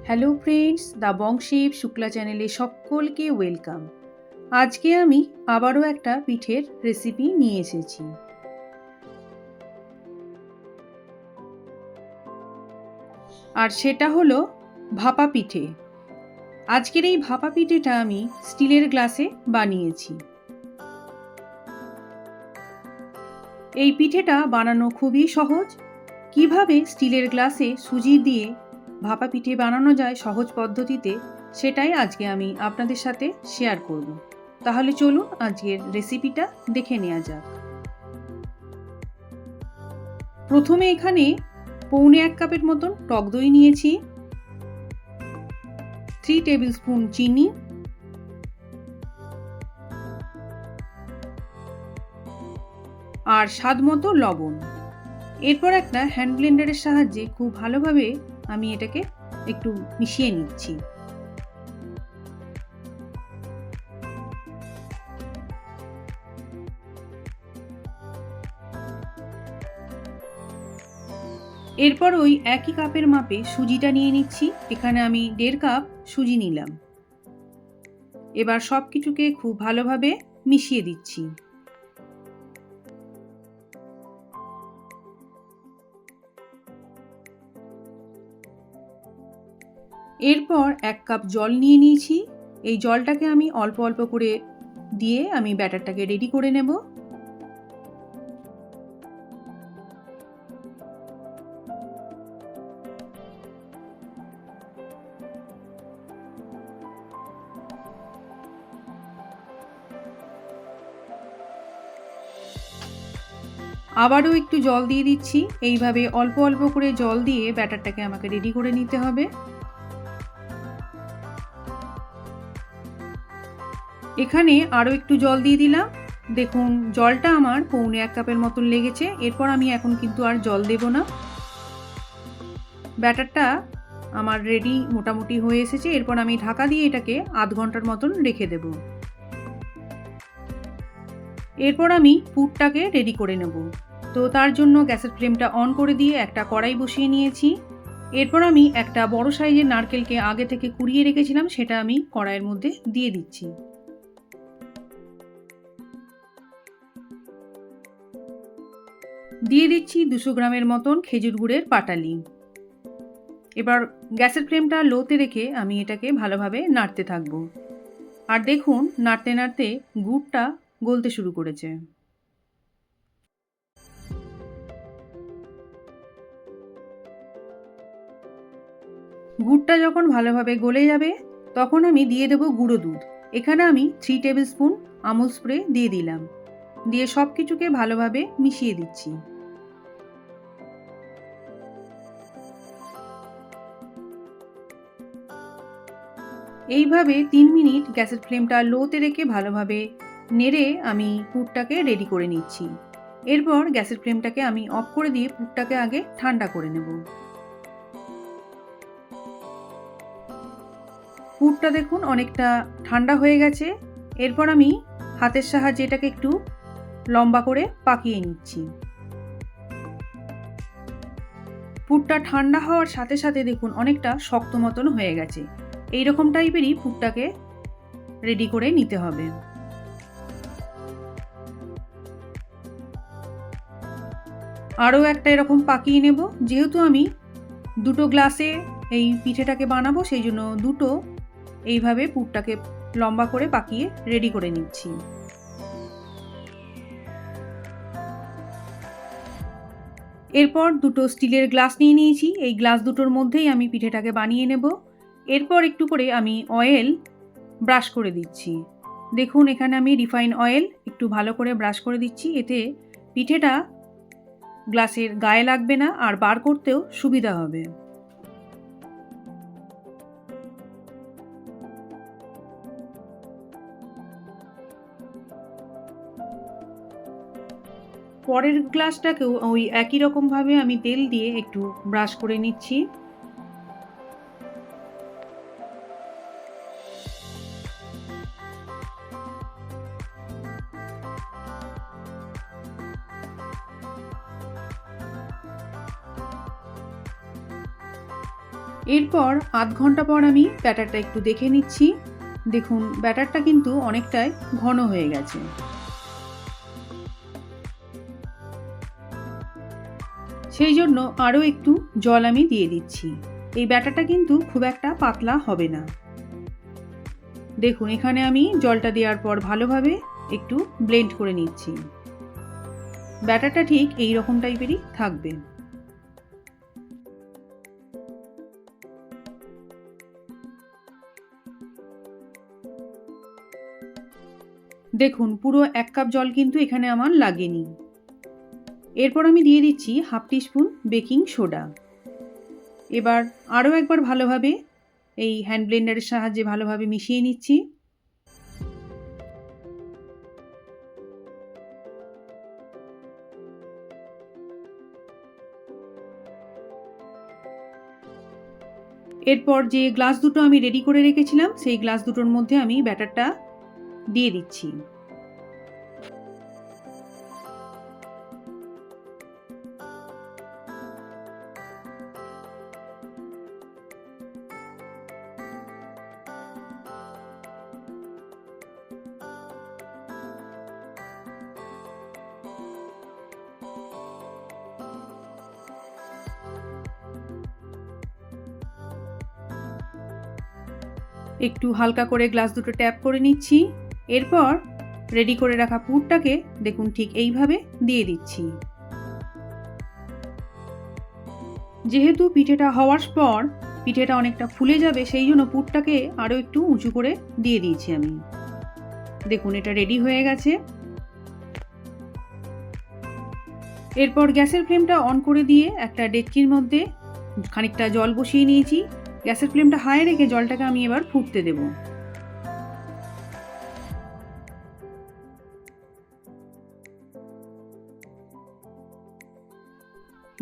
Hello friends, the বংশীব Shukla চ্যানেলে সকলকে welcome. আজকে আমি আবারও একটা পিঠের রেসিপি নিয়ে এসেছি। আর সেটা হলো ভাপা পিঠে। আজকের এই ভাপা পিঠেটা আমি স্টিলের গ্লাসে বানিয়েছি। এই পিঠেটা বানানো খুবই সহজ। কিভাবে স্টিলের গ্লাসে সুজি দিয়ে ভাপা পিঠে বানানো যায় সহজ পদ্ধতিতে, সেটাই আজকে আমি আপনাদের সাথে শেয়ার করব। তাহলে চলুন আজকের রেসিপিটা দেখে নেওয়া যাক। প্রথমে এখানে পৌনে 1 কাপের মতন টক দই নিয়েছি, 3 টেবিল স্পুন চিনি, আর স্বাদ মতো লবণ। এরপর একটা হ্যান্ড ব্লেন্ডারের সাহায্যে খুব ভালোভাবে আমি এটাকে একটু মিশিয়ে নিচ্ছি। এরপর ওই একই কাপের মাপে সুজিটা নিয়ে নিচ্ছি। এখানে আমি 1.5 কাপ সুজি নিলাম। এবার সব কিছুকে খুব ভালোভাবে মিশিয়ে দিচ্ছি। এরপর 1 কাপ জল নিয়ে নিয়েছি। এই জলটাকে আমি অল্প অল্প করে দিয়ে আমি ব্যাটারটাকে রেডি করে নেব। আবারও একটু জল দিয়ে দিচ্ছি। এইভাবে অল্প অল্প করে জল দিয়ে ব্যাটারটাকে আমাকে রেডি করে নিতে হবে। এখানে আরও একটু জল দিয়ে দিলাম। দেখুন জলটা আমার পৌনে 1 কাপের মতন লেগেছে। এরপর আমি এখন কিন্তু আর জল দেব না। ব্যাটারটা আমার রেডি মোটামুটি হয়ে এসেছে। এরপর আমি ঢাকা দিয়ে এটাকে আধ ঘন্টার মতন রেখে দেব। এরপর আমি পুরটাকে রেডি করে নেব। তো তার জন্য গ্যাসের ফ্লেমটা অন করে দিয়ে একটা কড়াই বসিয়ে নিয়েছি। এরপর আমি একটা বড় সাইজের নারকেলকে আগে থেকে কুড়িয়ে রেখেছিলাম, সেটা আমি কড়াইয়ের মধ্যে দিয়ে দিচ্ছি। দিয়ে দিচ্ছি 200 গ্রামের মতন খেজুর গুড়ের পাটালি। এবার গ্যাসের ফ্লেমটা লোতে রেখে আমি এটাকে ভালোভাবে নাড়তে থাকব। আর দেখুন নাড়তে নাড়তে গুড়টা গলতে শুরু করেছে। গুড়টা যখন ভালোভাবে গলে যাবে তখন আমি দিয়ে দেব গুঁড়ো দুধ। এখানে আমি 3 টেবিল স্পুন আমুল স্প্রে দিয়ে দিলাম। দিয়ে সব কিছুকে ভালোভাবে মিশিয়ে দিচ্ছি। এইভাবে 3 মিনিট গ্যাসের ফ্লেমটা লোতে রেখে ভালোভাবে নেড়ে আমি পুরটাকে রেডি করে নিচ্ছি। এরপর গ্যাসের ফ্লেমটাকে আমি অফ করে দিয়ে পুরটাকে আগে ঠান্ডা করে নেব। পুরটা দেখুন অনেকটা ঠান্ডা হয়ে গেছে। এরপর আমি হাতের সাহায্যে এটাকে একটু লম্বা করে পাকিয়ে নিচ্ছি। পুরটা ঠান্ডা হওয়ার সাথে সাথে দেখুন অনেকটা শক্ত মতন হয়ে গেছে। এই রকম টাইপেরই পুরটাকে রেডি করে নিতে হবে। আরও একটা এরকম পাকিয়ে নেব। যেহেতু আমি দুটো গ্লাসে এই পিঠেটাকে বানাবো, সেই জন্য দুটো এইভাবে পুরটাকে লম্বা করে পাকিয়ে রেডি করে নিচ্ছি। এরপর দুটো স্টিলের গ্লাস নিয়ে নিয়েছি। এই গ্লাস দুটোর মধ্যেই আমি পিঠেটাকে বানিয়ে নেব। এরপর একটু করে আমি অয়েল ব্রাশ করে দিচ্ছি। দেখুন এখানে আমি রিফাইন অয়েল একটু ভালো করে ব্রাশ করে দিচ্ছি। এতে পিঠেটা গ্লাসের গায়ে লাগবে না আর বার করতেও সুবিধা হবে। পরের গ্লাসটাকেও ওই একই রকমভাবে আমি তেল দিয়ে একটু ব্রাশ করে নিচ্ছি। এরপর আধ ঘন্টা পর আমি ব্যাটারটা একটু দেখে নিচ্ছি। দেখুন ব্যাটারটা কিন্তু অনেকটাই ঘন হয়ে গেছে। সেই জন্য আরও একটু জল আমি দিয়ে দিচ্ছি। এই ব্যাটারটা কিন্তু খুব একটা পাতলা হবে না। দেখুন এখানে আমি জলটা দেওয়ার পর ভালোভাবে একটু ব্লেন্ড করে নিচ্ছি। ব্যাটারটা ঠিক এই রকম টাইপেরই থাকবে। দেখুন পুরো 1 কাপ জল কিন্তু এখানে আমার লাগেনি। এরপর আমি দিয়ে দিচ্ছি হাফ টিস্পুন বেকিং সোডা। এবার আরও একবার ভালোভাবে এই হ্যান্ড ব্লেন্ডারের সাহায্যে ভালোভাবে মিশিয়ে নিচ্ছি। এরপর যে গ্লাস দুটো আমি রেডি করে রেখেছিলাম সেই গ্লাস দুটোর মধ্যে আমি ব্যাটারটা দিয়ে দিচ্ছি। একটু হালকা করে গ্লাস দুটো ট্যাপ করে নিচ্ছি। এরপর রেডি করে রাখা পুরটাকে দেখুন ঠিক এইভাবে দিয়ে দিচ্ছি। যেহেতু পিঠেটা হওয়ার পর পিঠেটা অনেকটা ফুলে যাবে সেই জন্য পুরটাকে আরও একটু উঁচু করে দিয়ে দিয়েছি আমি। দেখুন এটা রেডি হয়ে গেছে। এরপর গ্যাসের ফ্লেমটা অন করে দিয়ে একটা ডেকচির মধ্যে খানিকটা জল বসিয়ে নিয়েছি। গ্যাসের ফ্লেমটা হাই রেখে জলটাকে আমি এবার ফুটতে দেব।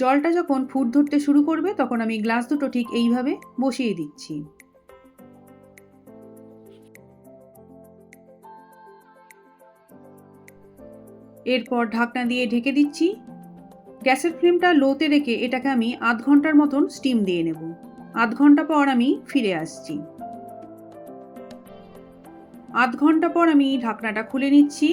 জলটা যখন ফুট ধরতে শুরু করবে তখন আমি গ্লাস দুটো ঠিক এইভাবে বসিয়ে দিচ্ছি। এরপর ঢাকনা দিয়ে ঢেকে দিচ্ছি। গ্যাসের ফ্লেমটা লোতে রেখে এটাকে আমি আধ ঘন্টার মতন স্টিম দিয়ে নেব। আধ ঘন্টা পর আমি ফিরে আসছি। আধ ঘন্টা পর আমি ঢাকনাটা খুলে নিচ্ছি।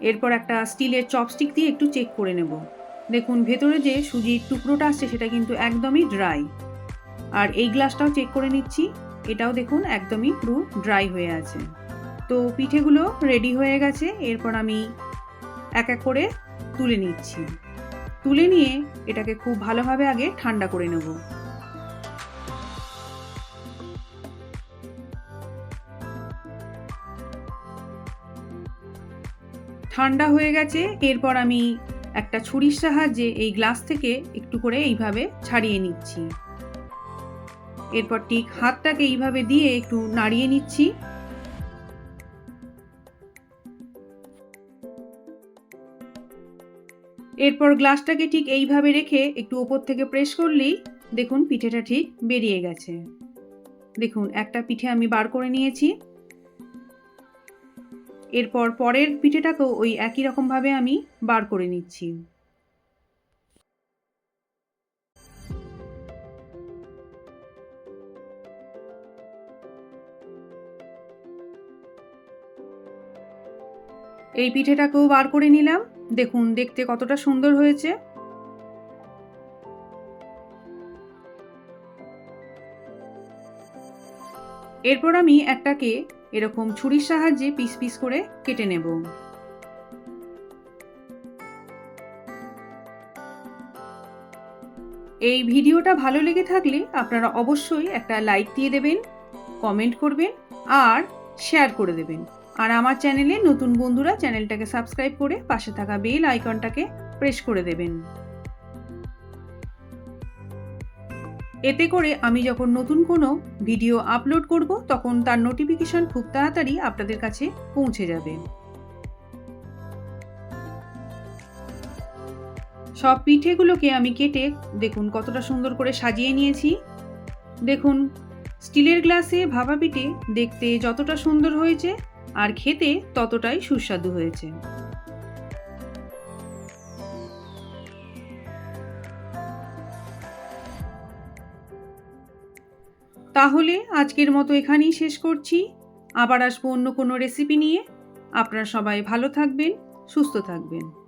এরপর একটা স্টিলের চপস্টিক দিয়ে একটু চেক করে নেব। দেখুন ভেতরে যে সুজির টুকরোটা আসছে সেটা কিন্তু একদমই ড্রাই। আর এই গ্লাসটাও চেক করে নিচ্ছি, এটাও দেখুন একদমই পুরো ড্রাই হয়ে আছে। তো পিঠেগুলো রেডি হয়ে গেছে। এরপর আমি এক এক করে তুলে নিচ্ছি। তুলে নিয়ে এটাকে খুব ভালোভাবে আগে ঠান্ডা করে নেব। ঠান্ডা হয়ে গেছে। এরপর আমি একটা ছুরির সাহায্যে এই গ্লাস থেকে একটু করে এইভাবে ছাড়িয়ে নিচ্ছি। এরপর ঠিক হাতটাকে এইভাবে দিয়ে একটু নাড়িয়ে নিচ্ছি। এরপর গ্লাসটাকে ঠিক এইভাবে রেখে একটু ওপর থেকে প্রেস করলেই দেখুন পিঠেটা ঠিক বেরিয়ে গেছে। দেখুন একটা পিঠে আমি বার করে নিয়েছি। এরপর পরের পিঠেটাকেও ওই একই রকমভাবে আমি বার করে নিচ্ছি। এই পিঠেটাকেও বার করে নিলাম। দেখুন দেখতে কতটা সুন্দর হয়েছে। এরপর আমি একটাকে এরকম ছুরির সাহায্যে পিস পিস করে কেটে নেব। এই ভিডিওটা ভালো লেগে থাকলে আপনারা অবশ্যই একটা লাইক দিয়ে দেবেন, কমেন্ট করবেন আর শেয়ার করে দেবেন। আর আমার চ্যানেলে নতুন বন্ধুরা চ্যানেলটাকে সাবস্ক্রাইব করে পাশে থাকা বেল আইকনটাকে প্রেস করে দেবেন। এতে করে আমি যখন নতুন কোনো ভিডিও আপলোড করব তখন তার নোটিফিকেশন খুব তাড়াতাড়ি আপনাদের কাছে পৌঁছে যাবে। সব পিঠেগুলোকে আমি কেটে দেখুন কতটা সুন্দর করে সাজিয়ে নিয়েছি। দেখুন স্টিলের গ্লাসে ভাপা পিঠে দেখতে যতটা সুন্দর হয়েছে আর খেতে ততটাই সুস্বাদু হয়েছে। তাহলে আজকের মতো এখানেই শেষ করছি। আবার আসবো অন্য কোনো রেসিপি নিয়ে। আপনারা সবাই ভালো থাকবেন, সুস্থ থাকবেন।